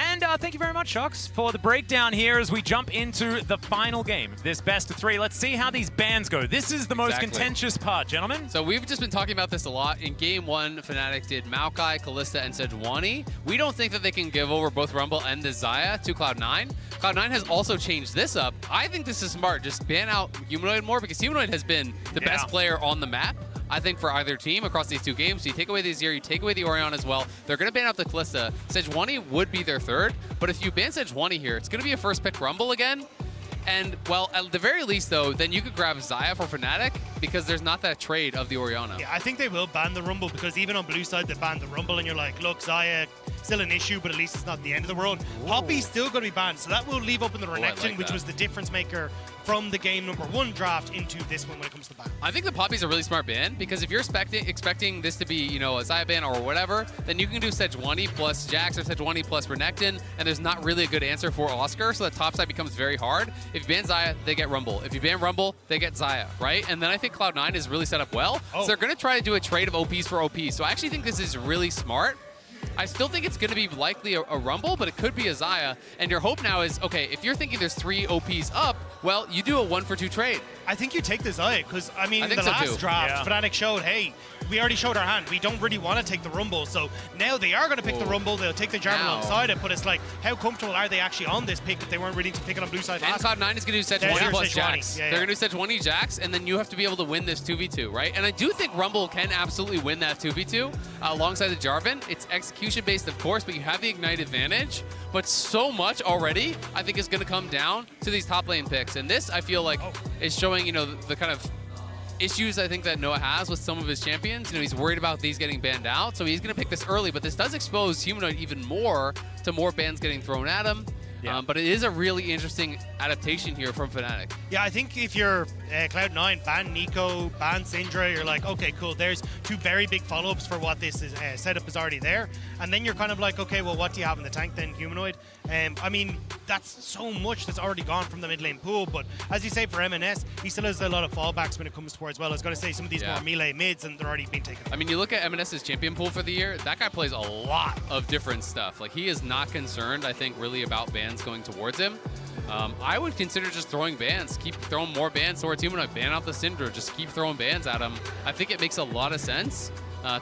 And thank you very much, Shocks, for the breakdown here as we jump into the final game of this best of 3. Let's see how these bans go. This is the most contentious part, gentlemen. So we've just been talking about this a lot. In game 1, Fnatic did Maokai, Kalista, and Sejuani. We don't think that they can give over both Rumble and the Xayah to Cloud9. Cloud9 has also changed this up. I think this is smart. Just ban out Humanoid more because Humanoid has been the best player on the map, I think, for either team across these 2 games. So you take away the Azir, you take away the Orion as well. They're going to ban out the Kalista. Sejuani would be their third, but if you ban Sejuani here, it's going to be a first pick Rumble again. And, well, at the very least, though, then you could grab Xayah for Fnatic because there's not that trade of the Orianna. Yeah, I think they will ban the Rumble because even on blue side, they banned the Rumble, and you're like, look, Xayah, still an issue, but at least it's not the end of the world. Ooh. Poppy's still going to be banned, so that will leave open the Renekton, which was the difference maker from the game number 1 draft into this one when it comes to ban. I think the Poppy's a really smart ban because if you're expecting this to be, you know, a Xayah ban or whatever, then you can do Sejuani plus Jax or Sejuani plus Renekton, and there's not really a good answer for Oscar, so the top side becomes very hard. If you ban Xayah, they get Rumble. If you ban Rumble, they get Xayah, right? And then I think Cloud9 is really set up well, so they're going to try to do a trade of OPs for OPs. So I actually think this is really smart. I still think it's going to be likely a Rumble, but it could be a Xayah. And your hope now is, okay, if you're thinking there's 3 OPs up, well, you do a 1-for-2 trade. I think you take the Xayah, because, I mean, in the last draft, Fnatic showed, hey, we already showed our hand. We don't really want to take the Rumble. So now they are going to pick the Rumble. They'll take the Jarvan alongside it, but it's like, how comfortable are they actually on this pick if they weren't really to pick it on blue side last? And Cloud9 is going to do Sejuani plus Jax. They're going to do Sejuani Jax, and then you have to be able to win this 2v2, right? And I do think Rumble can absolutely win that 2v2 alongside the Jarvan. It's execution-based, of course, but you have the Ignite advantage. But so much already, I think, is going to come down to these top lane picks. And this, I feel like, is showing, you know, the kind of issues I think that Noah has with some of his champions. You know, he's worried about these getting banned out, so he's going to pick this early. But this does expose Humanoid even more to more bans getting thrown at him. Yeah. But it is a really interesting adaptation here from Fnatic. Yeah, I think if you're Cloud9, ban Nico, ban Syndra, you're like, okay, cool, there's 2 very big follow-ups for what this is, setup is already there. And then you're kind of like, okay, well, what do you have in the tank then, Humanoid? I mean, that's so much that's already gone from the mid lane pool, but as you say, for MNS, he still has a lot of fallbacks when it comes towards, well, I was going to say some of these more melee mids, and they're already being taken. I mean, you look at MNS's champion pool for the year, that guy plays a lot of different stuff. Like, he is not concerned, I think, really about bans going towards him. I would consider just throwing bans. Keep throwing more bans towards Humanoid. Ban out the Syndra. Just keep throwing bans at him. I think it makes a lot of sense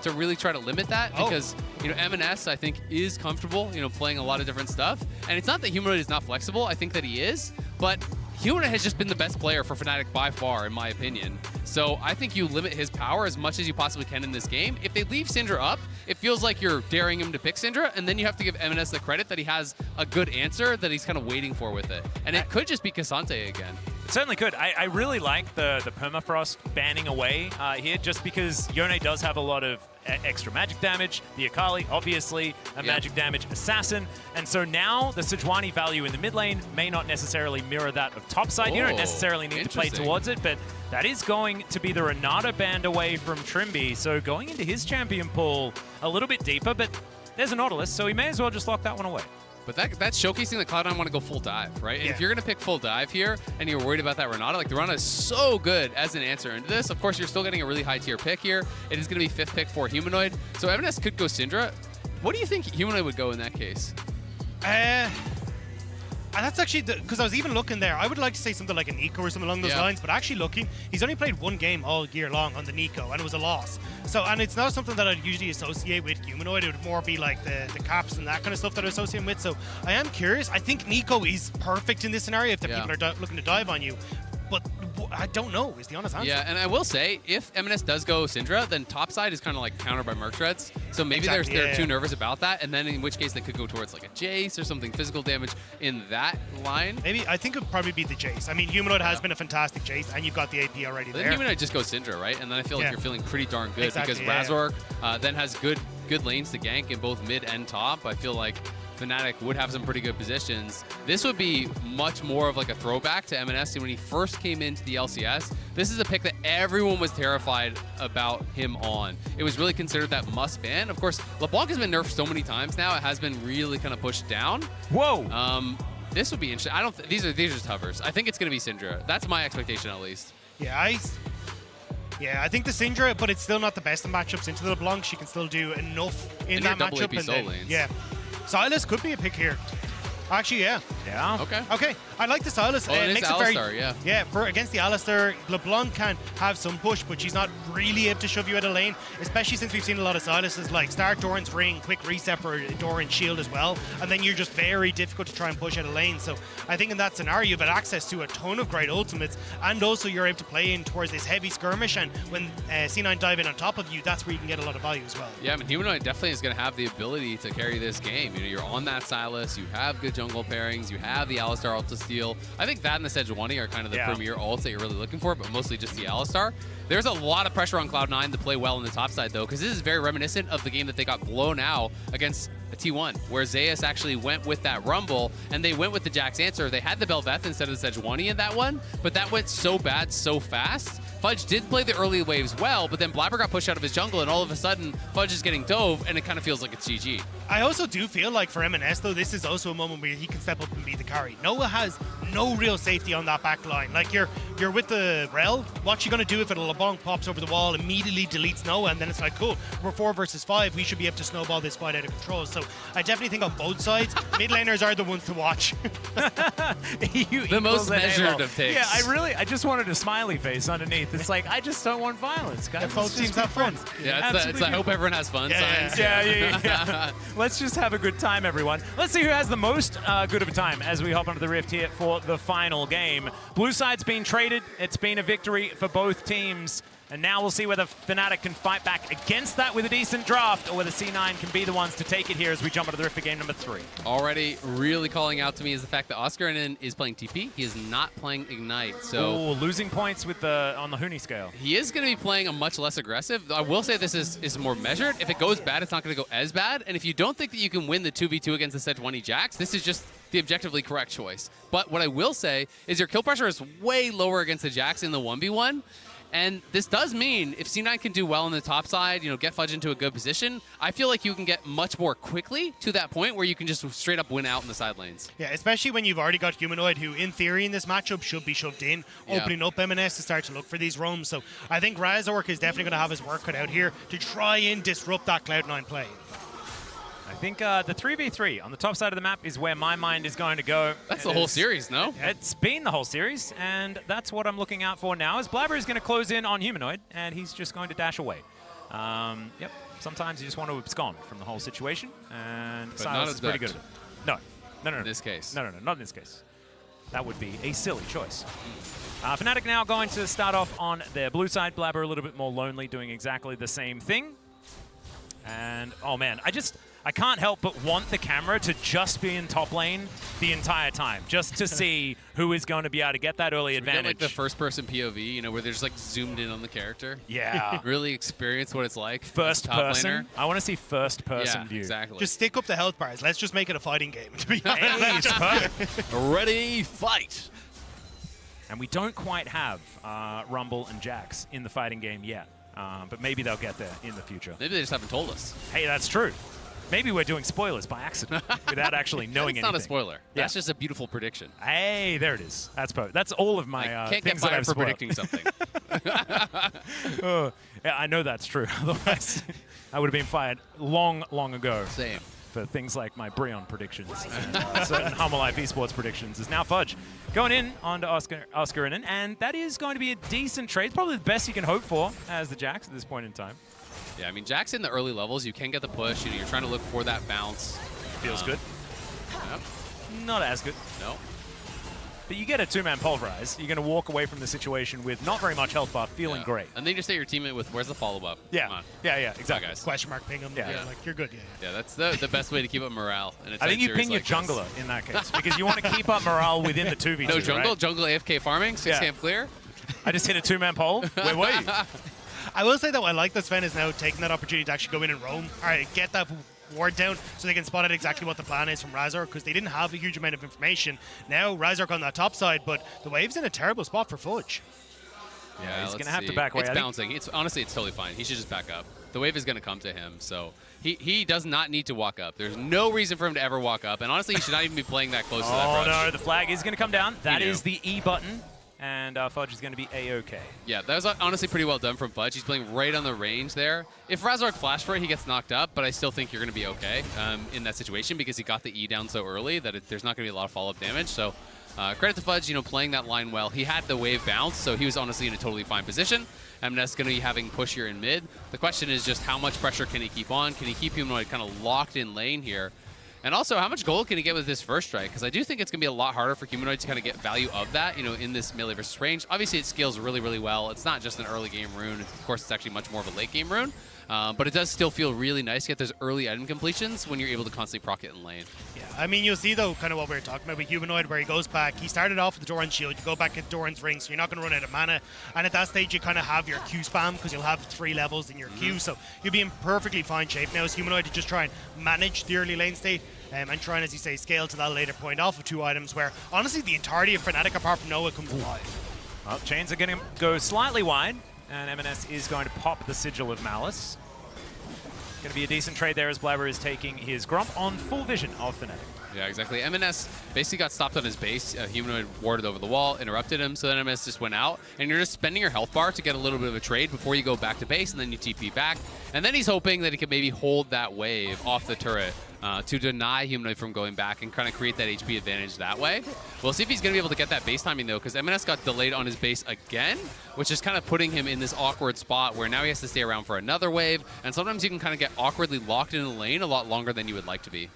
to really try to limit that because, you know, MNS, I think, is comfortable, you know, playing a lot of different stuff. And it's not that Humanoid is not flexible. I think that he is. But Humanoid has just been the best player for Fnatic by far, in my opinion. So I think you limit his power as much as you possibly can in this game. If they leave Syndra up, it feels like you're daring him to pick Syndra, and then you have to give MNS the credit that he has a good answer that he's kind of waiting for with it. And it could just be Cassante again. It certainly could. I really like the permafrost banning away here, just because Yone does have a lot of extra magic damage, the Akali, obviously, a magic damage assassin, and so now the Sejuani value in the mid lane may not necessarily mirror that of topside. You don't necessarily need to play towards it, but that is going to be the Renata band away from Trimby, so going into his champion pool a little bit deeper, but there's a Nautilus, so he may as well just lock that one away. But that's showcasing that Cloud9 want to go full dive, right? And if you're going to pick full dive here and you're worried about that Renata, like the Renata is so good as an answer into this. Of course, you're still getting a really high tier pick here. It is going to be 5th pick for Humanoid. So MNS could go Syndra. What do you think Humanoid would go in that case? And that's actually, because I was even looking there, I would like to say something like a Nico or something along those lines, but actually looking, he's only played 1 game all year long on the Nico, and it was a loss. So, and it's not something that I'd usually associate with Humanoid. It would more be like the caps and that kind of stuff that I associate him with. So I am curious. I think Nico is perfect in this scenario if the people are looking to dive on you. But I don't know, is the honest answer. Yeah, and I will say, if MNS does go Syndra, then topside is kind of like countered by Merc Treads. So maybe they're too nervous about that, and then in which case they could go towards like a Jace or something physical damage in that line. Maybe, I think it would probably be the Jace. I mean, Humanoid has been a fantastic Jace, and you've got the AP already there. Then Humanoid just goes Syndra, right? And then I feel like you're feeling pretty darn good because Razork then has good lanes to gank in both mid and top. I feel like Fnatic would have some pretty good positions. This would be much more of like a throwback to MNS when he first came into the LCS. This is a pick that everyone was terrified about him on. It was really considered that must ban. Of course, LeBlanc has been nerfed so many times now, it has been really kind of pushed down. Whoa. This would be interesting. I don't. These are just hovers. I think it's going to be Syndra. That's my expectation at least. Yeah, I think the Syndra, but it's still not the best of matchups into the LeBlanc. She can still do enough in that matchup. And then, Silas could be a pick here. Actually, yeah. Yeah. Okay. Okay, I like the Silas. Oh, it is Alistar, yeah. Yeah, for against the Alistar, LeBlanc can have some push, but she's not really able to shove you out of lane, especially since we've seen a lot of Silases like start Doran's ring, quick reset for Doran's shield as well, and then you're just very difficult to try and push out of lane. So I think in that scenario, you've got access to a ton of great ultimates, and also you're able to play in towards this heavy skirmish, and when C9 dive in on top of you, that's where you can get a lot of value as well. Yeah, I mean, Humanoid definitely is going to have the ability to carry this game. You know, you're on that Silas, you have good jungle pairings, you have the Alistar ult to steal. I think that and the Sejuani are kind of the premier ults that you're really looking for, but mostly just the Alistar. There's a lot of pressure on Cloud9 to play well on the top side, though, because this is very reminiscent of the game that they got blown out against a T1, where Zeus actually went with that Rumble, and they went with the Jax answer. They had the Bel'Veth instead of the Sejuani in that one, but that went so bad so fast. Fudge did play the early waves well, but then Blabber got pushed out of his jungle, and all of a sudden, Fudge is getting dove, and it kind of feels like it's GG. I also do feel like for M&S, though, this is also a moment where he can step up and be the carry. Noah has no real safety on that back line. Like, you're with the Rel. What you going to do if a LeBlanc pops over the wall, immediately deletes Noah, and then it's like, cool, we're 4 versus 5. We should be able to snowball this fight out of control. So I definitely think on both sides, mid laners are the ones to watch. The most measured of takes. Yeah, I just wanted a smiley face underneath. It's like, I just don't want violence, guys. Both teams have fun. Yeah, it's I hope everyone has fun signs. Yeah. Let's just have a good time, everyone. Let's see who has the most good of a time as we hop onto the Rift here for the final game. Blue side's been traded. It's been a victory for both teams. And now we'll see whether Fnatic can fight back against that with a decent draft, or whether C9 can be the ones to take it here as we jump into the Rift for game number 3. Already really calling out to me is the fact that Oscar is playing TP. He is not playing Ignite. So losing points with on the Huni scale. He is going to be playing a much less aggressive. I will say this is more measured. If it goes bad, it's not going to go as bad. And if you don't think that you can win the 2v2 against the Sejuani Jax, this is just the objectively correct choice. But what I will say is your kill pressure is way lower against the Jax in the 1v1. And this does mean if C9 can do well on the top side, you know, get Fudge into a good position, I feel like you can get much more quickly to that point where you can just straight up win out in the side lanes. Yeah, especially when you've already got Humanoid, who in theory in this matchup should be shoved in, opening up M&S to start to look for these roams. So I think Razork is definitely going to have his work cut out here to try and disrupt that Cloud9 play. I think the 3v3 on the top side of the map is where my mind is going to go. That's the whole series, no? It's been the whole series, and that's what I'm looking out for now, as Blabber is going to close in on Humanoid, and he's just going to dash away. Yep, sometimes you just want to abscond from the whole situation, and Silas is pretty good at it. No. In this case. No, not in this case. That would be a silly choice. Fnatic now going to start off on their blue side. Blabber a little bit more lonely, doing exactly the same thing. And, oh man, I can't help but want the camera to just be in top lane the entire time, just to see who is going to be able to get that early advantage. Get like the first-person POV, you know, where there's like zoomed in on the character. Yeah. Really experience what it's like. First top person. Laner. I want to see first person view. Exactly. Just stick up the health bars. Let's just make it a fighting game, to be honest. Hey, it's perfect. Ready, fight. And we don't quite have Rumble and Jax in the fighting game yet, but maybe they'll get there in the future. Maybe they just haven't told us. Hey, that's true. Maybe we're doing spoilers by accident without actually knowing anything. That's not a spoiler. Yeah. That's just a beautiful prediction. Hey, there it is. That's all of my can't things get that I've fired for spoiled. predicting something. Yeah, I know that's true. Otherwise, I would have been fired long ago. Same. For things like my Breon predictions and certain Humble Life Esports predictions. Is now Fudge going in onto Oscar and that is going to be a decent trade. It's probably the best you can hope for as the Jax at this point in time. Yeah, I mean, Jax in the early levels, you can get the push. You know, you're trying to look for that bounce. Feels good. Yep. Not as good. No. But you get a two-man pulverize. You're going to walk away from the situation with not very much health bar, feeling great. And then you just say your teammate with, where's the follow-up? Yeah. Come on. Yeah, exactly. guys. Question mark ping him. Yeah. Like, you're good. Yeah, that's the best way to keep up morale. In a I think tight you ping your series like jungler this. in that case because you want to keep up morale within the 2v2, No jungle? right? Jungle AFK farming? 6 camp clear? I just hit a two-man pole. Where were you? I will say that I like that Sven is now taking that opportunity to actually go in and roam. All right, get that ward down so they can spot out exactly what the plan is from Razork, because they didn't have a huge amount of information. Now Razork on that top side, but the wave's in a terrible spot for Fudge. Yeah, he's going to let's have to see. back away. It's bouncing. Honestly, it's totally fine. He should just back up. The wave is going to come to him, so he does not need to walk up. There's no reason for him to ever walk up, and honestly, he should not even be playing that close to that brush. Oh, no, the flag is going to come down. That is the E button. and Fudge is going to be A-OK. Yeah, that was honestly pretty well done from Fudge. He's playing right on the range there. If Razork flashed for it, he gets knocked up, but I still think you're going to be okay in that situation because he got the E down so early that there's not going to be a lot of follow-up damage. So credit to Fudge, playing that line well. He had the wave bounce, so he was honestly in a totally fine position. MNS going to be having push here in mid. The question is just how much pressure can he keep on? Can he keep Humanoid kind of locked in lane here? And also, how much gold can he get with this first strike? Because I do think it's going to be a lot harder for Humanoid to kind of get value of that, in this melee versus range. Obviously, it scales really, really well. It's not just an early game rune. Of course, it's actually much more of a late game rune. But it does still feel really nice to get those early item completions when you're able to constantly proc it in lane. Yeah, I mean, you'll see, though, kind of what we were talking about with Humanoid, where he goes back. He started off with the Doran's shield. You go back at Doran's ring, so you're not going to run out of mana. And at that stage, you kind of have your Q spam because you'll have 3 levels in your Q. So you'll be in perfectly fine shape now as Humanoid to just try and manage the early lane state. And try and, as you say, scale to that later point off of 2 items where, honestly, the entirety of Fnatic, apart from Noah, comes alive. Well, chains are going to go slightly wide, and M&S is going to pop the Sigil of Malice. Going to be a decent trade there as Blabber is taking his Gromp on full vision of Fnatic. Yeah, exactly. MNS basically got stopped on his base. Humanoid warded over the wall, interrupted him, so then MNS just went out. And you're just spending your health bar to get a little bit of a trade before you go back to base, and then you TP back. And then he's hoping that he could maybe hold that wave off the turret to deny Humanoid from going back and kind of create that HP advantage that way. We'll see if he's going to be able to get that base timing, though, because MNS got delayed on his base again, which is kind of putting him in this awkward spot where now he has to stay around for another wave. And sometimes you can kind of get awkwardly locked in the lane a lot longer than you would like to be.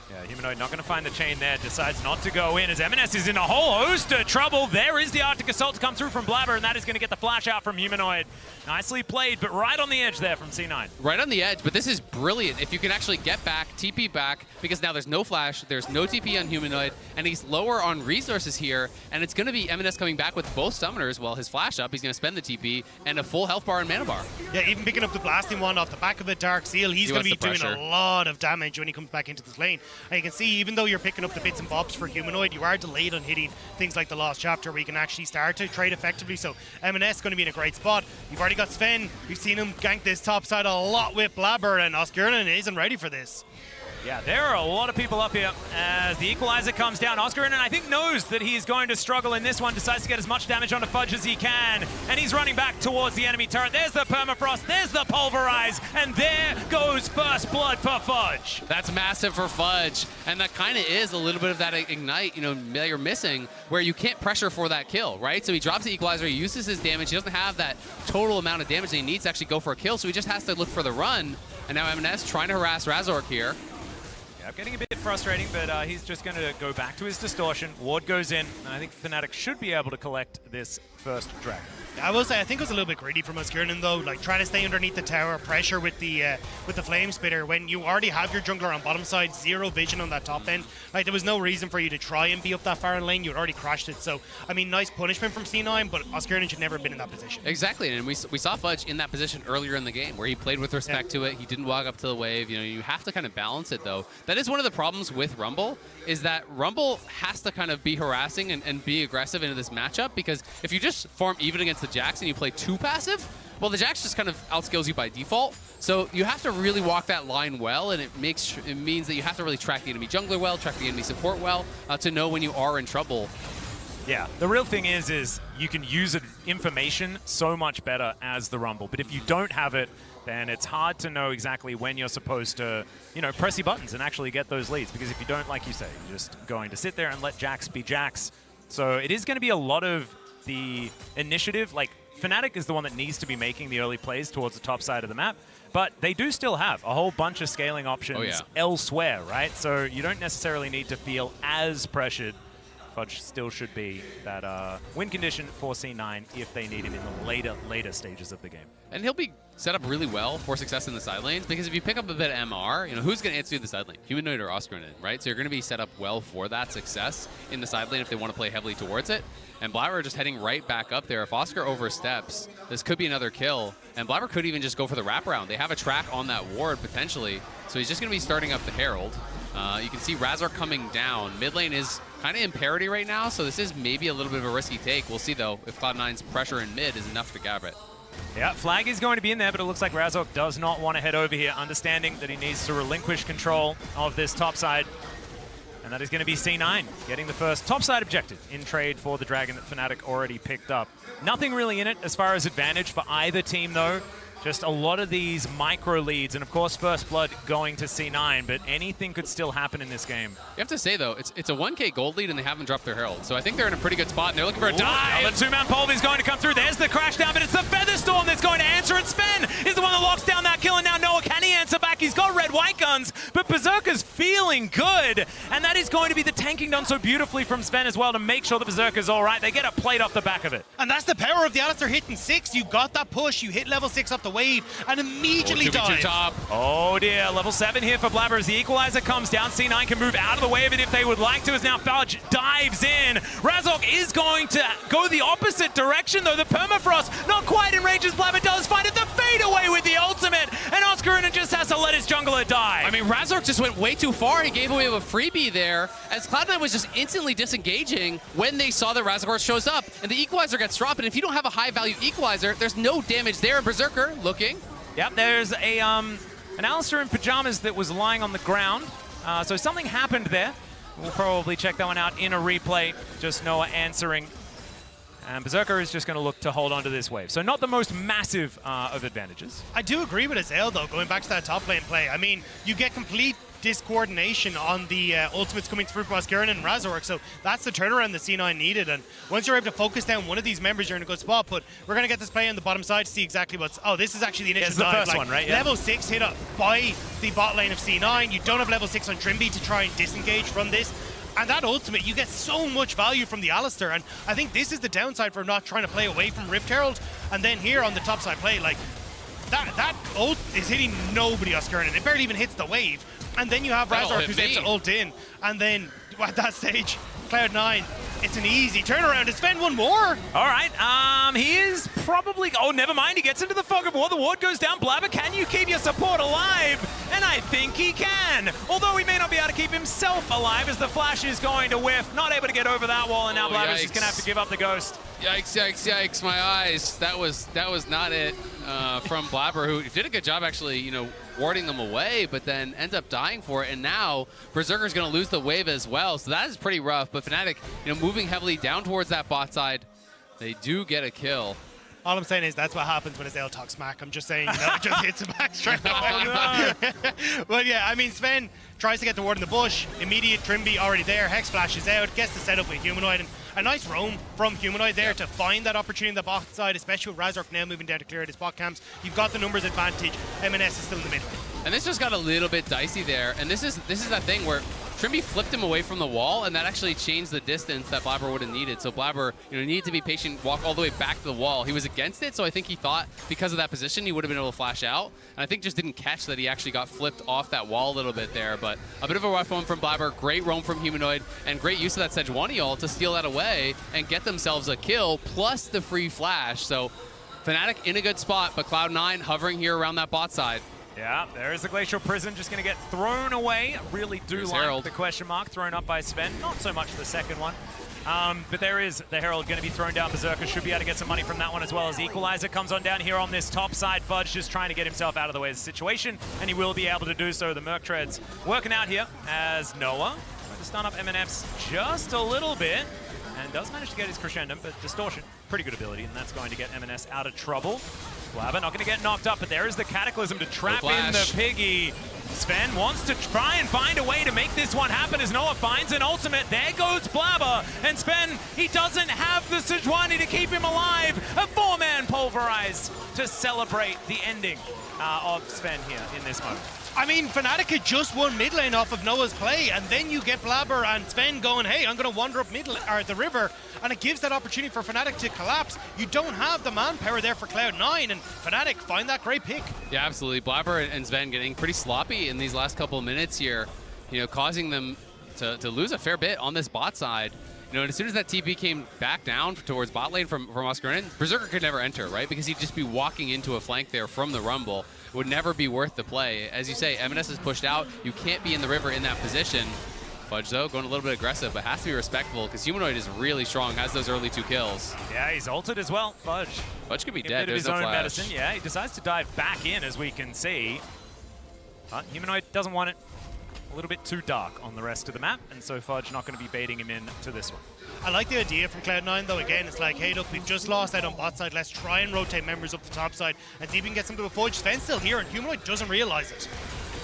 Yeah, Humanoid not going to find the chain there, decides not to go in as M&S is in a whole host of trouble. There is the Arctic Assault to come through from Blabber, and that is going to get the flash out from Humanoid. Nicely played, but right on the edge there from C9. Right on the edge, but this is brilliant. If you can actually get back, TP back, because now there's no flash, there's no TP on Humanoid, and he's lower on resources here, and it's going to be M&S coming back with both summoners. Well, his flash up, he's going to spend the TP, and a full health bar and mana bar. Yeah, even picking up the blasting one off the back of it, Dark Seal, he's going to be doing a lot of damage when he comes back into this lane. And you can see, even though you're picking up the bits and bobs for Humanoid, you are delayed on hitting things like the Lost Chapter where you can actually start to trade effectively. So M&S is going to be in a great spot. You've already got Sven. We've seen him gank this top side a lot with Blabber, and Oscarinen isn't ready for this. Yeah, there are a lot of people up here as the equalizer comes down. Oscarinen, I think, knows that he's going to struggle in this one, decides to get as much damage onto Fudge as he can, and he's running back towards the enemy turret. There's the Permafrost, there's the Pulverize, and there goes first blood for Fudge. That's massive for Fudge, and that kind of is a little bit of that Ignite, that you're missing, where you can't pressure for that kill, right? So he drops the equalizer, he uses his damage, he doesn't have that total amount of damage that he needs to actually go for a kill, so he just has to look for the run, and now M&S trying to harass Razork here. Getting a bit frustrating, but he's just going to go back to his distortion. Ward goes in, and I think Fnatic should be able to collect this first dragon. I will say, I think it was a little bit greedy from Oscarinen, though, like trying to stay underneath the tower, pressure with the flame spitter when you already have your jungler on bottom side, 0 vision on that top end. Like, there was no reason for you to try and be up that far in lane. You had already crashed it. So, I mean, nice punishment from C9, but Oscarinen should never have been in that position. Exactly, and we saw Fudge in that position earlier in the game where he played with respect to it. He didn't walk up to the wave. You have to kind of balance it, though. That is one of the problems with Rumble, is that Rumble has to kind of be harassing and be aggressive into this matchup, because if you just farm even against the Jax and you play too passive, well, the Jax just kind of outskills you by default. So you have to really walk that line well, and it means that you have to really track the enemy jungler well, track the enemy support well, to know when you are in trouble. Yeah, the real thing is you can use information so much better as the Rumble, but if you don't have it, then it's hard to know exactly when you're supposed to, press your buttons and actually get those leads, because if you don't, like you say, you're just going to sit there and let Jax be Jax. So it is going to be a lot of the initiative. Like, Fnatic is the one that needs to be making the early plays towards the top side of the map, but they do still have a whole bunch of scaling options elsewhere, right? So you don't necessarily need to feel as pressured. Fudge still should be that win condition for C9 if they need him in the later stages of the game. And he'll be set up really well for success in the side lanes, because if you pick up a bit of MR, who's going to answer the side lane? Humanoid or Oscarinen, right? So you're going to be set up well for that success in the side lane if they want to play heavily towards it. And Blabber just heading right back up there. If Oscar oversteps, this could be another kill. And Blabber could even just go for the wraparound. They have a track on that ward, potentially. So he's just going to be starting up the Herald. You can see Razork coming down. Mid lane is kind of in parity right now, so this is maybe a little bit of a risky take. We'll see, though, if Cloud9's pressure in mid is enough to grab it. Yeah, flag is going to be in there, but it looks like Razork does not want to head over here, understanding that he needs to relinquish control of this top side. And that is going to be C9, getting the first topside objective in trade for the Dragon that Fnatic already picked up. Nothing really in it as far as advantage for either team, though. Just a lot of these micro leads, and of course First Blood going to C9, but anything could still happen in this game. You have to say, though, it's a 1K gold lead, and they haven't dropped their Herald. So I think they're in a pretty good spot, and they're looking for a dive. Now the two-man pole is going to come through. There's the crash down, but it's the Featherstorm that's going to answer, and Sven is the one that locks down that kill, and now Noah, can he answer back? He's got red-white guns, but Berserker's feeling good, and that is going to be the tanking done so beautifully from Sven as well to make sure the Berserker's all right. They get a plate off the back of it. And that's the power of the Alistar hitting 6. You got that push, you hit level 6 up the wave, and immediately dive. Oh dear, level 7 here for Blabber as the equalizer comes down. C9 can move out of the way of it if they would like to, as now Fudge dives in. Razork is going to go the opposite direction though. The permafrost not quite in range as Blabber does find it. The fade away with the ultimate, and Oscarina just has to let his jungler die. I mean, Razork just went way too far. He gave away a freebie there, as Cloud9 was just instantly disengaging when they saw that Razork shows up, and the equalizer gets dropped, and if you don't have a high value equalizer, there's no damage there. Berserker looking. Yep, there's a an Alistar in pajamas that was lying on the ground. So something happened there. We'll probably check that one out in a replay. Just Noah answering. And Berserker is just going to look to hold on to this wave. So not the most massive of advantages. I do agree with Azael, though, going back to that top lane play. I mean, you get complete discoordination on the ultimates coming through from Oscarina and Razork, so that's the turnaround that C9 needed, and once you're able to focus down one of these members, you're in a good spot. But we're going to get this play on the bottom side to see exactly what's... Oh, this is actually the initial it's the dive. first one, right? Yeah. Level 6 hit up by the bot lane of C9. You don't have level 6 on Trimby to try and disengage from this. And that ultimate, you get so much value from the Alistar, and I think this is the downside for not trying to play away from Rift Herald. And then here on the top side play, like, that ult is hitting nobody, Oscarina. It barely even hits the wave. And then you have Razork who's able to ult in. And then at that stage, Cloud9, it's an easy turnaround. It's Sven one more. All right, he is probably... Oh, never mind. He gets into the fog of war. The ward goes down. Blabber, can you keep your support alive? And I think he can. Although he may not be able to keep himself alive as the flash is going to whiff. Not able to get over that wall, and now Blabber's just going to have to give up the ghost. Yikes, yikes, yikes, my eyes. That was not it from Blabber, who did a good job actually, you know, warding them away, but then ends up dying for it. And now Berserker's going to lose the wave as well. So that is pretty rough. But Fnatic, you know, moving heavily down towards that bot side, they do get a kill. All I'm saying is that's what happens when Azael talks smack. I'm just saying, you know, it just hits him back straight away. But yeah, I mean, Sven tries to get the ward in the bush. Immediate Trimby already there. Hex flashes out, gets the setup with Humanoid, and a nice roam from Humanoid there to find that opportunity on the bot side, especially with Razork now moving down to clear out his bot camps. You've got the numbers advantage. MNS is still in the middle. And this just got a little bit dicey there. And this is that thing where Trimby flipped him away from the wall, and that actually changed the distance that Blabber would have needed. So Blabber, you know, needed to be patient, walk all the way back to the wall. He was against it, so I think he thought because of that position he would have been able to flash out. And I think just didn't catch that he actually got flipped off that wall a little bit there. But a bit of a rough one from Blabber, great roam from Humanoid, and great use of that Sejuani ult to steal that away and get themselves a kill, plus the free flash. So Fnatic in a good spot, but Cloud9 hovering here around that bot side. Yeah, there is the Glacial Prison just going to get thrown away. Really do like Herald. the question mark thrown up by Sven. Not so much the second one. But there is the Herald going to be thrown down. Berserker should be able to get some money from that one as well, as Equalizer comes on down here on this top side. Fudge just trying to get himself out of the way of the situation, and he will be able to do so. The Merc Treads working out here as Noah trying to stun up MNFs just a little bit, and does manage to get his Crescendum, but Distortion, pretty good ability, and that's going to get MNS out of trouble. Blabber not going to get knocked up, but there is the Cataclysm to trap in the Piggy. Sven wants to try and find a way to make this one happen as Noah finds an ultimate. There goes Blabber, and Sven, he doesn't have the Sejuani to keep him alive. A four-man pulverized to celebrate the ending of Sven here in this moment. I mean, Fnatic had just won mid lane off of Noah's play, and then you get Blabber and Sven going, hey, I'm going to wander up the river, and it gives that opportunity for Fnatic to collapse. You don't have the manpower there for Cloud9, and Fnatic find that great pick. Yeah, absolutely. Blabber and Sven getting pretty sloppy in these last couple of minutes here, you know, causing them to lose a fair bit on this bot side. You know, and as soon as that TP came back down towards bot lane from Oscarina, Berserker could never enter, right? Because he'd just be walking into a flank there from the Rumble. It would never be worth the play. As you say, MNS is pushed out. You can't be in the river in that position. Fudge, though, going a little bit aggressive, but has to be respectful because Humanoid is really strong, has those early 2 kills. Yeah, he's ulted as well, Fudge. Fudge could be Give dead. a bit of There's his no own flash. medicine. Yeah, he decides to dive back in, as we can see. But Humanoid doesn't want it. a little bit too dark on the rest of the map, and so Fudge not going to be baiting him in to this one. I like the idea from Cloud9 though. Again, it's like, hey, look, we've just lost out on bot side. Let's try and rotate members up the top side and see if we can get something with Fudge. Sven's still here, and Humanoid doesn't realize it.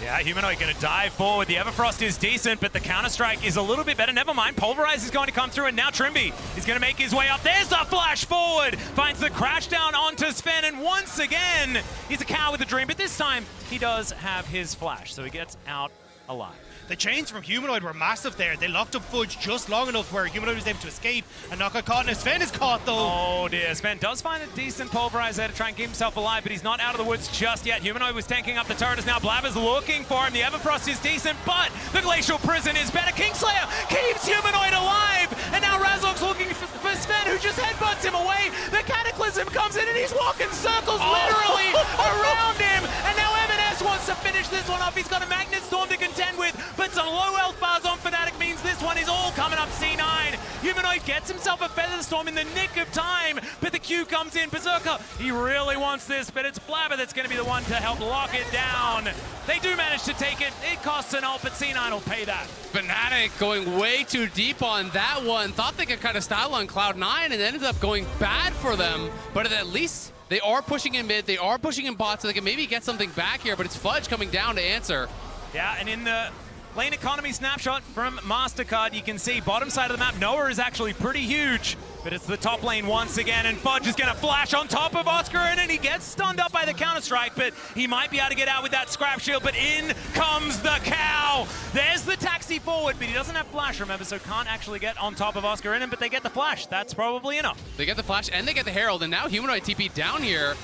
Yeah, Humanoid going to dive forward. The Everfrost is decent, but the Counter-Strike is a little bit better. Never mind, Pulverize is going to come through, and now Trimby is going to make his way up. There's the flash forward! Finds the crash down onto Sven, and once again, he's a cow with a dream, but this time, he does have his flash, so he gets out alive. The chains from Humanoid were massive there. They locked up Fudge just long enough where Humanoid was able to escape and not get caught. And Sven is caught though. Oh dear, Sven does find a decent Pulverize there to try and keep himself alive, but he's not out of the woods just yet. Humanoid was tanking up the turret as now Blabber's looking for him. The Everfrost is decent, but the Glacial Prison is better. Kingslayer keeps Humanoid alive, and now Razork's looking for Sven, who just headbutts him away. The Cataclysm comes in and he's walking circles literally around him, and now FNC wants to finish this one off. He's got a Magnet Storm to contend with, but some low health bars on Fnatic means this one is all coming up C9. Humanoid gets himself a Feather Storm in the nick of time, but the Q comes in. Berserker, he really wants this, but it's Blabber that's going to be the one to help lock it down. They do manage to take it. It costs an ult, but C9 will pay that. Fnatic going way too deep on that one. Thought they could kind of style on Cloud9 and ended up going bad for them, but at least they are pushing in mid, they are pushing in bot, so they can maybe get something back here, but it's Fudge coming down to answer. Yeah, and in the lane economy snapshot from MasterCard, you can see bottom side of the map, Noah is actually pretty huge, but it's the top lane once again, and Fudge is going to flash on top of Oscar, and he gets stunned up by the Counter-Strike, but he might be able to get out with that scrap shield, but in comes the cow. There's the taxi forward, but he doesn't have flash, remember, so can't actually get on top of Oscar in him, but they get the flash. That's probably enough. They get the flash, and they get the Herald, and now Humanoid TP down here.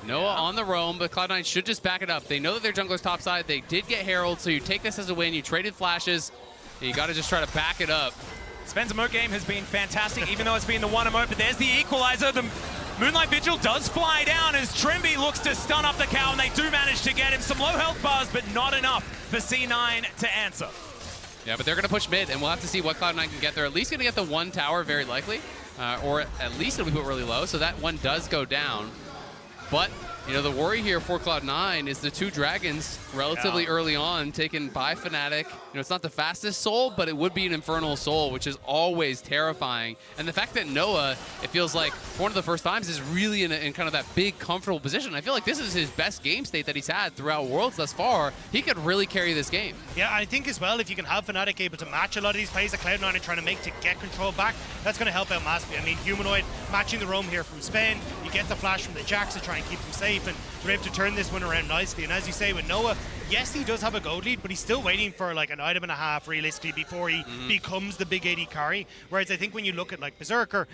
Noah on the roam, but Cloud9 should just back it up. They know that their jungler's topside. They did get Herald, so you take this as a win. You traded flashes, and you got to just try to back it up. Sven's emote game has been fantastic, even though it's been the one emote, but there's the equalizer. The Moonlight Vigil does fly down as Trimby looks to stun up the cow, and they do manage to get him some low health bars, but not enough for C9 to answer. Yeah, but they're going to push mid, and we'll have to see what Cloud9 can get. They're at least going to get the one tower, very likely, or at least it'll be put really low, so that one does go down. But, you know, the worry here for Cloud9 is the two dragons relatively early on taken by Fnatic. You know, it's not the fastest soul, but it would be an infernal soul, which is always terrifying. And the fact that Noah, it feels like for one of the first times, is really in kind of that big, comfortable position. I feel like this is his best game state that he's had throughout Worlds thus far. He could really carry this game. Yeah, I think as well, if you can have Fnatic able to match a lot of these plays that Cloud9 are trying to make to get control back, that's going to help out massively. I mean, Humanoid matching the roam here from Sven, you get the flash from the Jax to try and keep them safe, and they're able to turn this one around nicely. And as you say, with Noah, yes, he does have a gold lead, but he's still waiting for like an item and a half realistically before he becomes the big AD carry. Whereas I think when you look at like Berserker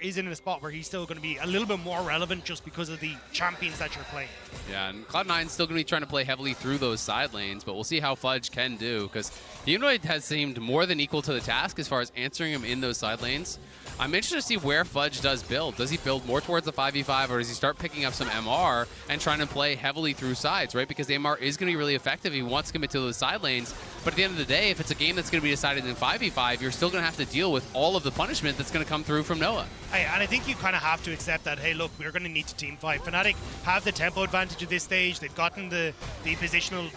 is in a spot where he's still going to be a little bit more relevant just because of the champions that you're playing. Yeah, and Cloud9's still going to be trying to play heavily through those side lanes, but we'll see how Fudge can do, because Humanoid has seemed more than equal to the task as far as answering him in those side lanes. I'm interested to see where Fudge does build. Does he build more towards the 5v5, or does he start picking up some MR and trying to play heavily through sides, right? Because the MR is going to be really effective. He wants to commit to those side lanes. But at the end of the day, if it's a game that's going to be decided in 5v5, you're still going to have to deal with all of the punishment that's going to come through from Noah. And I think you kind of have to accept that, hey, look, we're going to need to team fight. Fnatic have the tempo advantage at this stage. They've gotten the positional,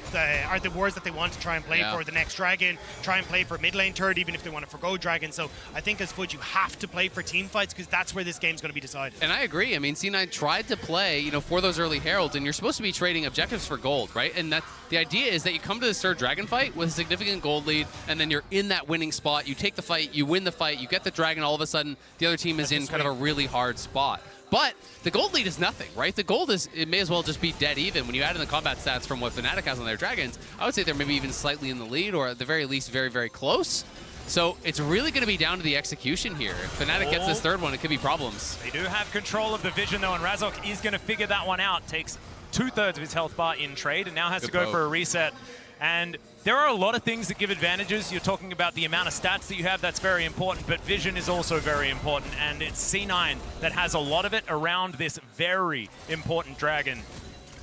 or the wards that they want to try and play for the next Dragon, try and play for mid lane turret, even if they want to forgo Dragon. So I think as Fudge, you have to play for team fights, because that's where this game's going to be decided. And I agree. I mean, C9 tried to play, you know, for those early heralds, and you're supposed to be trading objectives for gold, right? And that the idea is that you come to this third dragon fight with a significant gold lead, and then you're in that winning spot. You take the fight, you win the fight, you get the dragon. All of a sudden, the other team is in kind of a really hard spot. But the gold lead is nothing, right? The gold is, it may as well just be dead even. When you add in the combat stats from what Fnatic has on their dragons, I would say they're maybe even slightly in the lead, or at the very least very, very close. So it's really going to be down to the execution here. If Fnatic gets this third one, it could be problems. They do have control of the vision though, and Razork is going to figure that one out. Takes 2/3 of his health bar in trade, and now has to go for a reset. And there are a lot of things that give advantages. You're talking about the amount of stats that you have, that's very important, but vision is also very important, and it's C9 that has a lot of it around this very important dragon.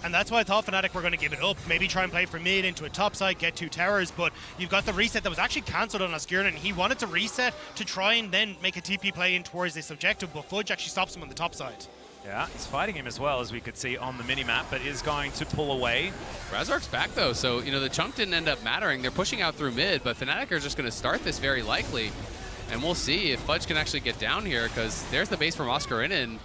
And that's why I thought Fnatic were going to give it up. Maybe try and play for mid into a top side, get 2 towers, but you've got the reset that was actually cancelled on Oscurin, and he wanted to reset to try and then make a TP play in towards this objective, but Fudge actually stops him on the top side. Yeah, he's fighting him as well, as we could see on the minimap, but is going to pull away. Razork's back, though, so, you know, the chunk didn't end up mattering. They're pushing out through mid, but Fnatic are just going to start this very likely. And we'll see if Fudge can actually get down here, because there's the base from Oscar Innen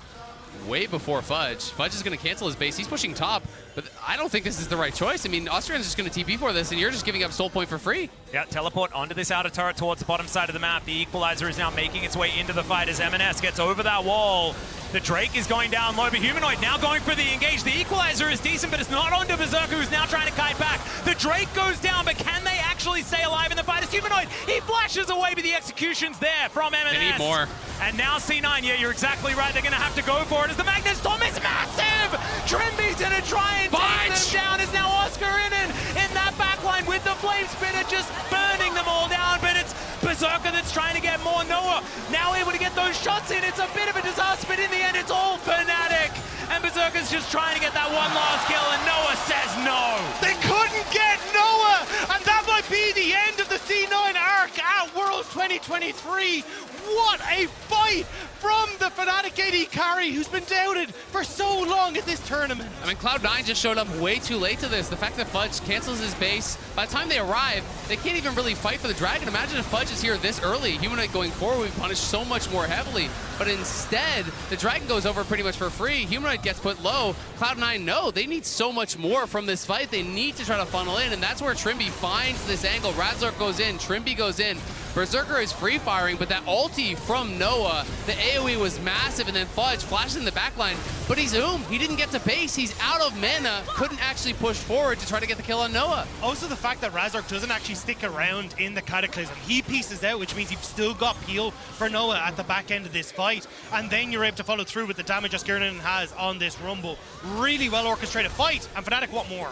way before Fudge. Fudge is going to cancel his base. He's pushing top, but I don't think this is the right choice. I mean, Oscar Innen's just going to TP for this, and you're just giving up soul point for free. Yeah, teleport onto this outer turret towards the bottom side of the map. The Equalizer is now making its way into the fight as M&S gets over that wall. The Drake is going down low, but Humanoid now going for the engage. The Equalizer is decent, but it's not onto Berserker, who's now trying to kite back. The Drake goes down, but can they actually stay alive in the fight? As Humanoid, he flashes away, but the execution's there from M&S. They need more. And now C9, yeah, you're exactly right. They're going to have to go for it as the Magnet Storm is massive! Trimby's going to try and take them down. Is now Oscar Innen in that backline with the Flame Spitter just burning them all down, but it's Berserker that's trying to get more. Noah now able to get those shots in. It's a bit of a disaster, but in the end, it's all Fnatic. And Berserker's just trying to get that one last kill, and Noah says no. They couldn't get Noah, and that might be the end of the C9 arc at Worlds 2023. What a fight from the Fnatic AD carry, who's been doubted for so long at this tournament. I mean, Cloud9 just showed up way too late to this. The fact that Fudge cancels his base, by the time they arrive, they can't even really fight for the Dragon. Imagine if Fudge is here this early. Humanoid going forward would be punished so much more heavily. But instead, the Dragon goes over pretty much for free. Humanoid gets put low. Cloud9, no, they need so much more from this fight. They need to try to funnel in, and that's where Trimby finds this angle. Razork goes in, Trimby goes in. Berserker is free firing, but that ulti from Noah, the AoE was massive, and then Fudge flashes in the backline, but he's zoomed. He didn't get to base. He's out of mana, couldn't actually push forward to try to get the kill on Noah. Also, the fact that Razork doesn't actually stick around in the Cataclysm. He pieces out, which means you've still got peel for Noah at the back end of this fight, and then you're able to follow through with the damage Oscar Innen has on this Rumble. Really well orchestrated fight, and Fnatic want more.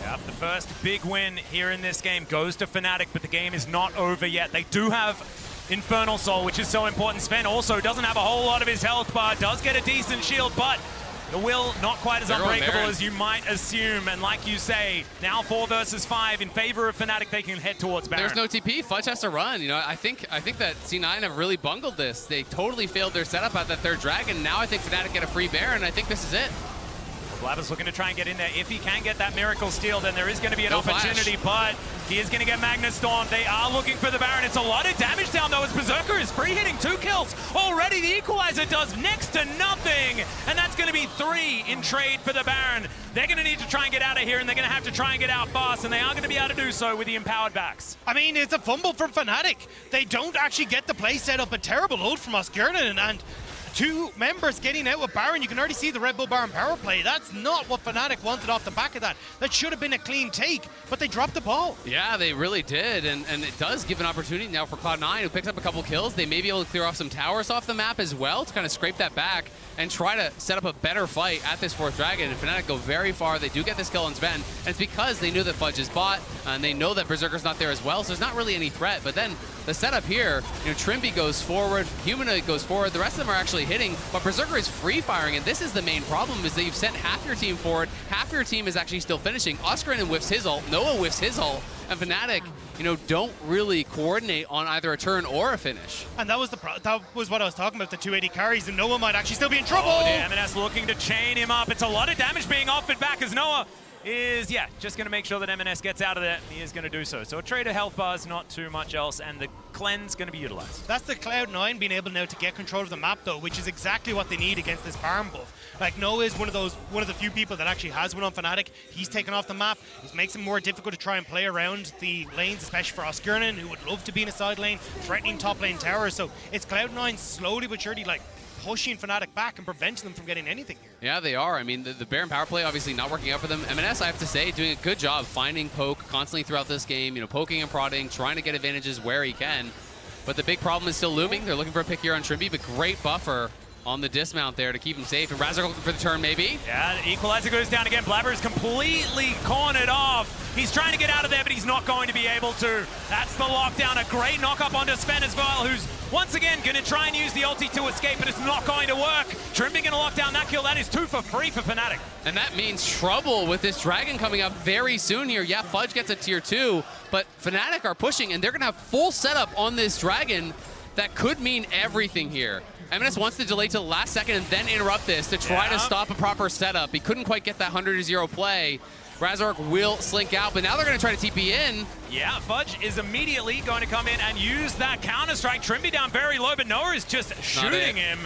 Yep, the first big win here in this game goes to Fnatic, but the game is not over yet. They do have Infernal Soul, which is so important. Sven also doesn't have a whole lot of his health bar, does get a decent shield, but the will not quite as unbreakable as you might assume. And like you say, now 4 versus 5 in favor of Fnatic. They can head towards Baron. There's no TP. Fudge has to run. You know, I think that C9 have really bungled this. They totally failed their setup at that third Dragon. Now I think Fnatic get a free Baron. I think this is it. Blabber's looking to try and get in there. If he can get that Miracle Steal, then there is going to be an opportunity, but he is going to get Magnet Storm. They are looking for the Baron. It's a lot of damage down, though, as Berserker is free hitting 2 kills. Already the Equalizer does next to nothing, and that's going to be 3 in trade for the Baron. They're going to need to try and get out of here, and they're going to have to try and get out fast, and they are going to be able to do so with the empowered backs. I mean, it's a fumble from Fnatic. They don't actually get the play set up. A terrible ult from Oscar Innen, and 2 members getting out with Baron. You can already see the Red Bull Baron power play. That's not what Fnatic wanted off the back of that. That should have been a clean take, but they dropped the ball. Yeah, they really did, and it does give an opportunity now for Cloud9, who picks up a couple kills. They may be able to clear off some towers off the map as well to kind of scrape that back and try to set up a better fight at this 4th Dragon. And Fnatic go very far. They do get this kill on Sven, and it's because they knew that Fudge is bot, and they know that Berserker's not there as well, so there's not really any threat. But then the setup here, you know, Trimby goes forward, Humanoid goes forward, the rest of them are actually hitting, but Berserker is free firing, and this is the main problem, is that you've sent half your team forward, half your team is actually still finishing. Oscar Innen whiffs his ult, Noah whiffs his ult, and Fnatic, you know, don't really coordinate on either a turn or a finish. And that was what I was talking about, the 280 carries, and Noah might actually still be in trouble. Oh, yeah, M&S looking to chain him up. It's a lot of damage being offered back as Noah is, yeah, just going to make sure that M&S gets out of there. He is going to do so. So a trade of health bars, not too much else, and the cleanse going to be utilized. That's the Cloud9 being able now to get control of the map, though, which is exactly what they need against this Baron buff. Like, Noah is one of the few people that actually has one on Fnatic. He's taken off the map. It makes it more difficult to try and play around the lanes, especially for Oscar Innen, who would love to be in a side lane, threatening top lane towers. So it's Cloud9 slowly but surely, like, pushing Fnatic back and preventing them from getting anything here. Yeah, they are. I mean, the Baron power play obviously not working out for them. M&S, I have to say, doing a good job finding poke constantly throughout this game, you know, poking and prodding, trying to get advantages where he can. But the big problem is still looming. They're looking for a pick here on Trimby, but great buffer on the dismount there to keep him safe. And Razork looking for the turn, maybe. Yeah, the Equalizer goes down again. Blabber is completely cornered off. He's trying to get out of there, but he's not going to be able to. That's the lockdown. A great knock-up onto Sven as well, who's once again going to try and use the ulti to escape, but it's not going to work. Trimby going to lock down that kill. That is 2 for free for Fnatic. And that means trouble with this Dragon coming up very soon here. Yeah, Fudge gets a tier 2, but Fnatic are pushing, and they're going to have full setup on this Dragon. that could mean everything here. M&S wants to delay to the last second and then interrupt this to try to stop a proper setup. He couldn't quite get that 100-0 play. Razork will slink out, but now they're going to try to TP in. Yeah, Fudge is immediately going to come in and use that counter-strike. Trimby down very low, but Noah is just shooting him.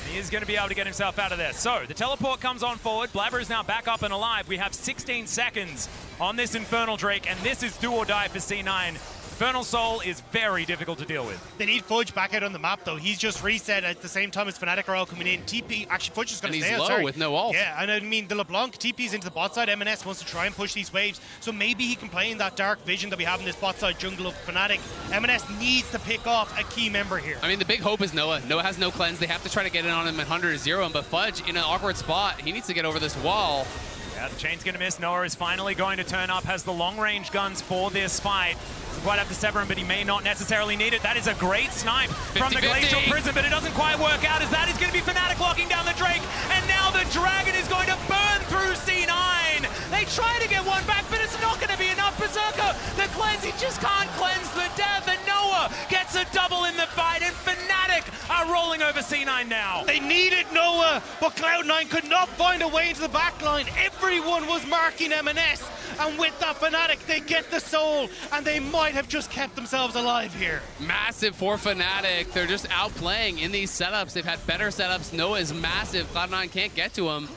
He is going to be able to get himself out of there. So the teleport comes on forward. Blabber is now back up and alive. We have 16 seconds on this Infernal Drake, and this is do or die for C9. Infernal Soul is very difficult to deal with. They need Fudge back out on the map, though. He's just reset at the same time as Fnatic are all coming in. TP, actually, Fudge is going to stay out. And he's low with no ult. Yeah, and I mean, the LeBlanc TP's into the bot side. M&S wants to try and push these waves, so maybe he can play in that dark vision that we have in this bot side jungle of Fnatic. M&S needs to pick off a key member here. I mean, the big hope is Noah. Noah has no cleanse. They have to try to get in on him at 100-0, but Fudge in an awkward spot. He needs to get over this wall. Yeah, the chain's going to miss. Noah is finally going to turn up, has the long-range guns for this fight. Quite have to sever him, but he may not necessarily need it. That is a great snipe from the Glacial Prison, but it doesn't quite work out as that is going to be Fnatic locking down the Drake, and now the Dragon is going to burn through C9. They try to get one back, but it's not going to be enough. Berserker, the cleanse, he just can't cleanse the death, and Noah gets a double in the fight, and Fnatic are rolling over C9 now. They needed Noah, but Cloud9 could not find a way into the backline. Everyone was marking M&S, and with that Fnatic, they get the soul, and they might have just kept themselves alive here. Massive for Fnatic. They're just outplaying in these setups. They've had better setups. Noah is massive. Cloud9 can't get to him.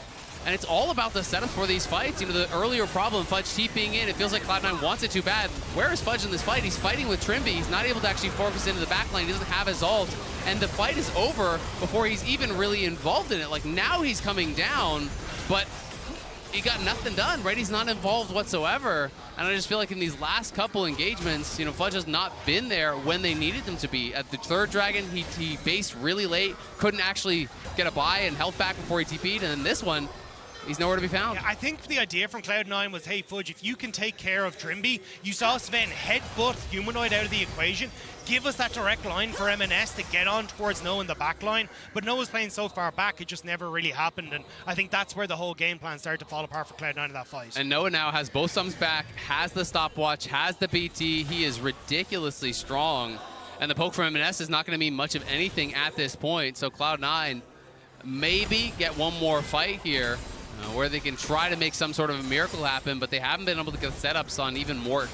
And it's all about the setup for these fights. You know, the earlier problem, Fudge TPing in, it feels like Cloud9 wants it too bad. Where is Fudge in this fight? He's fighting with Trimby. He's not able to actually focus into the backline. He doesn't have his ult. And the fight is over before he's even really involved in it. Like, now he's coming down, but he got nothing done, right? He's not involved whatsoever. And I just feel like in these last couple engagements, you know, Fudge has not been there when they needed him to be. At the third Dragon, he based really late, couldn't actually get a buy and health back before he TP'd. And then this one, he's nowhere to be found. Yeah, I think the idea from Cloud9 was, hey, Fudge, if you can take care of Trimby, you saw Sven headbutt Humanoid out of the equation, give us that direct line for M&S to get on towards Noah in the back line. But Noah's playing so far back, it just never really happened. And I think that's where the whole game plan started to fall apart for Cloud9 in that fight. And Noah now has both sums back, has the stopwatch, has the BT. He is ridiculously strong. And the poke from M&S is not going to mean much of anything at this point. So Cloud9 maybe get one more fight here, where they can try to make some sort of a miracle happen, but they haven't been able to get setups on even more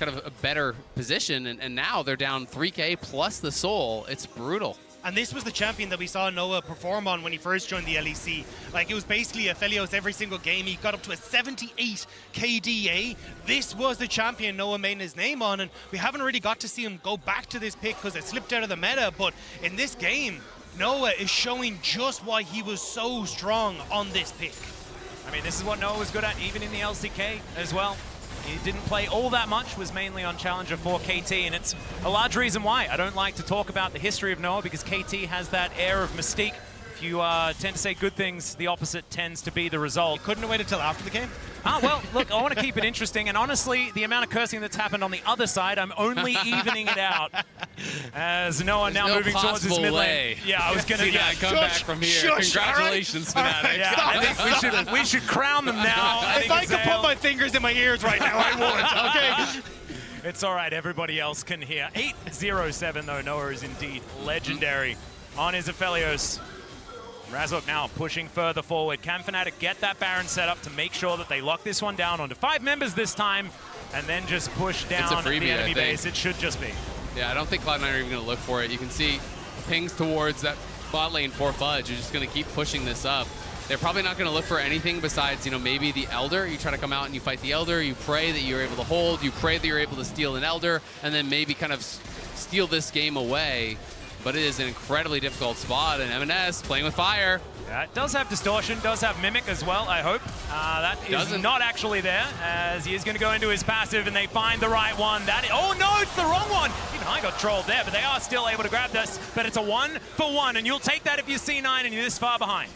kind of a better position, and now they're down 3K plus the soul. It's brutal. And this was the champion that we saw Noah perform on when he first joined the LEC. Like, it was basically a Felios every single game. He got up to a 78 KDA. This was the champion Noah made his name on, and we haven't really got to see him go back to this pick because it slipped out of the meta, but in this game, Noah is showing just why he was so strong on this pick. I mean, this is what Noah was good at, even in the LCK as well. He didn't play all that much, was mainly on Challenger for KT, and it's a large reason why. I don't like to talk about the history of Noah because KT has that air of mystique. If you tend to say good things, the opposite tends to be the result. You couldn't have waited till after the game? Well, look, I want to keep it interesting, and honestly, the amount of cursing that's happened on the other side, I'm only evening it out. As Noah now moving towards his mid lane. Yeah, I was going to come back from here. Congratulations, Fnatic. Right, yeah, I think we should crown them now. If I could put my fingers in my ears right now, I would, okay? It's all right, everybody else can hear. 8-0-7, though, Noah is indeed legendary on his Aphelios. Razork now pushing further forward. Can Fnatic get that Baron set up to make sure that they lock this one down onto 5 members this time and then just push down the enemy base? It should just be. Yeah, I don't think Cloud9 are even going to look for it. You can see pings towards that bot lane for Fudge. You're just going to keep pushing this up. They're probably not going to look for anything besides, you know, maybe the Elder. You try to come out and you fight the Elder. You pray that you're able to hold. You pray that you're able to steal an Elder and then maybe kind of steal this game away. But it is an incredibly difficult spot, and M&S playing with fire. Yeah, it does have Distortion, does have Mimic as well, I hope. That is not actually there, as he is going to go into his passive, and they find the right one. Oh no, it's the wrong one! Even I got trolled there, but they are still able to grab this. But it's a 1-for-1, and you'll take that if you're C9 and you're this far behind.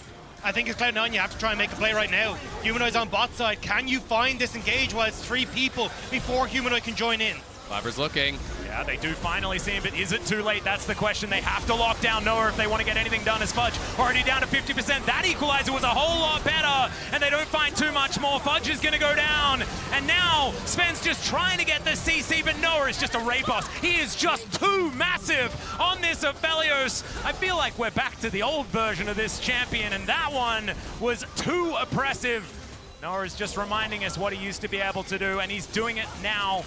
I think it's Cloud9, you have to try and make a play right now. Humanoid's on bot side. Can you find this engage while it's 3 people before Humanoid can join in? Blabber's looking. Yeah, Yeah, they do finally see him, but is it too late? That's the question. They have to lock down Noah if they want to get anything done as Fudge. Already down to 50%. That equalizer was a whole lot better, and they don't find too much more. Fudge is going to go down, and now Sven's just trying to get the CC, but Noah is just a raid boss. He is just too massive on this Aphelios. I feel like we're back to the old version of this champion, and that one was too oppressive. Noah is just reminding us what he used to be able to do, and he's doing it now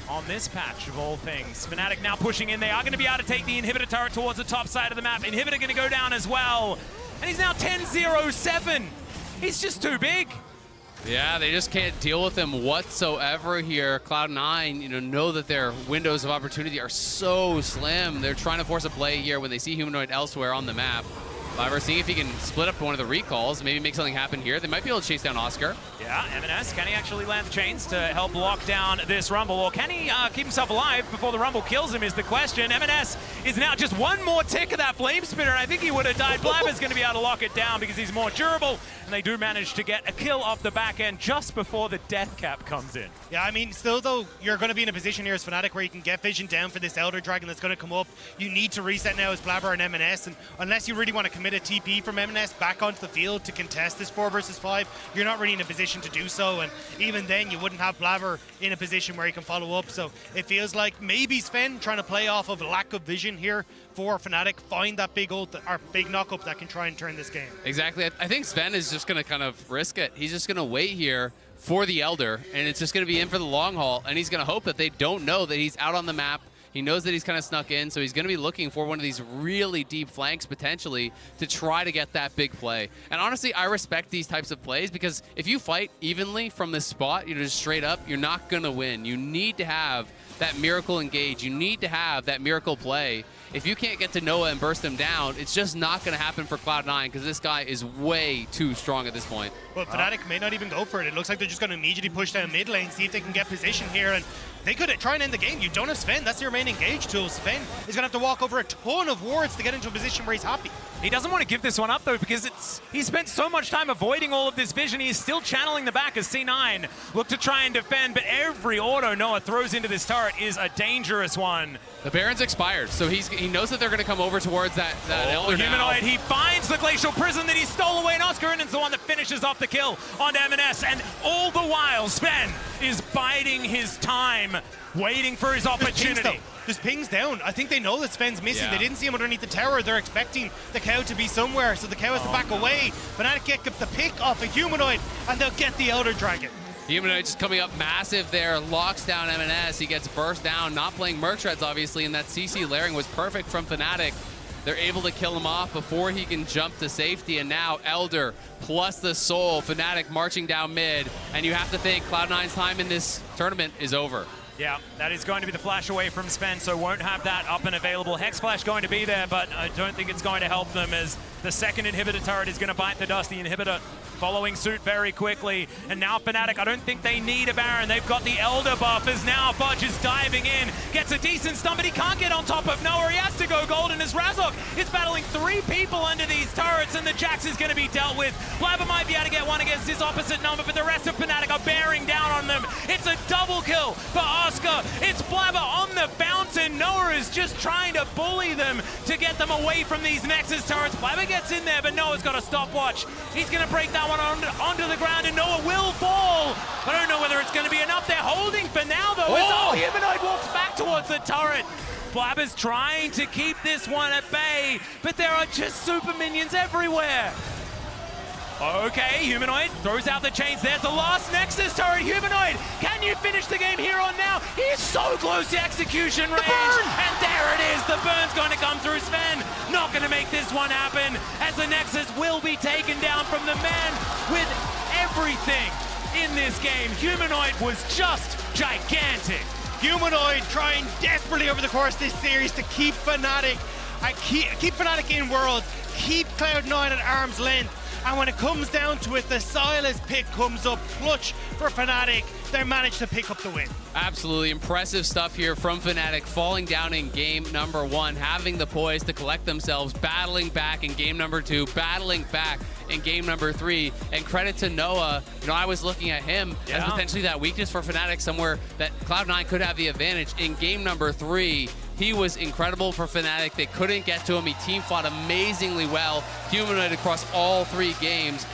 on this patch of all things. Fnatic now pushing in. They are going to be able to take the inhibitor turret towards the top side of the map. Inhibitor going to go down as well. And he's now 10-0-7. He's just too big. Yeah, they just can't deal with him whatsoever here. Cloud9, know that their windows of opportunity are so slim. They're trying to force a play here when they see Humanoid elsewhere on the map. We're seeing if he can split up one of the recalls, maybe make something happen here. They might be able to chase down Oscar. Yeah, M&S, can he actually land the chains to help lock down this Rumble? Or can he keep himself alive before the Rumble kills him is the question. M&S is now just one more tick of that Flame Spitter, and I think he would have died. Blabber's going to be able to lock it down because he's more durable, and they do manage to get a kill off the back end just before the death cap comes in. Yeah, I mean, still though, you're going to be in a position here as Fnatic where you can get vision down for this Elder Dragon that's going to come up. You need to reset now as Blabber and M&S, and unless you really want to commit a TP from M&S back onto the field to contest this 4 versus 5, you're not really in a position to do so, and even then you wouldn't have Blabber in a position where he can follow up. So it feels like maybe Sven trying to play off of lack of vision here for Fnatic, find that big ult or big knock up that can try and turn this game. Exactly. I think Sven is just going to kind of risk it. He's just going to wait here for the Elder, and it's just going to be in for the long haul, and he's going to hope that they don't know that he's out on the map. He knows that he's kind of snuck in, so he's going to be looking for one of these really deep flanks potentially to try to get that big play. And honestly, I respect these types of plays because if you fight evenly from this spot, just straight up, you're not going to win. You need to have that miracle engage. You need to have that miracle play. If you can't get to Noah and burst him down, it's just not going to happen for Cloud9 because this guy is way too strong at this point. Well, Fnatic may not even go for it. It looks like they're just going to immediately push down mid lane, see if they can get position here, and they could try and end the game. You don't have Sven. That's your main engage tool. Sven is going to have to walk over a ton of wards to get into a position where he's happy. He doesn't want to give this one up, though, because he spent so much time avoiding all of this vision. He is still channeling the back as C9 look to try and defend, but every auto Noah throws into this turret is a dangerous one. The Baron's expired, so he knows that they're going to come over towards that Elder Humanoid. now. He finds the Glacial Prison that he stole away, and Oscar Innan's the one that finishes off the kill on M&S, and all the while, Sven is biding his time, waiting for his opportunity. There's pings down. I think they know that Sven's missing. Yeah. They didn't see him underneath the tower. They're expecting the cow to be somewhere, so the cow has to back away. Fnatic get the pick off a Humanoid, and they'll get the Elder Dragon. Humanoid just coming up massive there, locks down M&S. He gets burst down, not playing Merc Shreds, obviously, and that CC layering was perfect from Fnatic. They're able to kill him off before he can jump to safety, and now Elder plus the Soul, Fnatic marching down mid, and you have to think Cloud9's time in this tournament is over. Yeah, that is going to be the flash away from Sven, so won't have that up and available. Hex Flash going to be there, but I don't think it's going to help them as the second inhibitor turret is going to bite the dust. The inhibitor following suit very quickly. And now Fnatic, I don't think they need a Baron. They've got the Elder buff as now Fudge is diving in. Gets a decent stun, but he can't get on top of Noah. He has to go golden as Razok is battling 3 people under these turrets, and the Jax is going to be dealt with. Blabber might be able to get one against his opposite number, but the rest of Fnatic are bearing down on them. It's a double kill for Oscar. It's Blabber on the fountain. Noah is just trying to bully them to get them away from these Nexus turrets. Blabber gets in there, but Noah's got a stopwatch. He's going to break that one onto the ground, and Noah will fall. I don't know whether it's going to be enough. They're holding for now, though. As Humanoid walks back towards the turret. Blabber's trying to keep this one at bay, but there are just super minions everywhere. Okay, Humanoid throws out the chains. There's the last Nexus turret. Humanoid, can you finish the game here on now? He is so close to execution range. And there it is. The burn's going to come through Sven. Not going to make this one happen, as the Nexus will be taken down from the man with everything in this game. Humanoid was just gigantic. Humanoid trying desperately over the course of this series to keep Fnatic, keep Fnatic in Worlds, keep Cloud9 at arm's length. And when it comes down to it, the Silas pick comes up clutch for Fnatic. They managed to pick up the win. Absolutely impressive stuff here from Fnatic, falling down in game number 1, having the poise to collect themselves, battling back in game number 2, battling back in game number 3. And credit to Noah. You know, I was looking at him as potentially that weakness for Fnatic, somewhere that Cloud9 could have the advantage. In game number 3, he was incredible for Fnatic. They couldn't get to him. He team fought amazingly well, humanoid across all 3 games.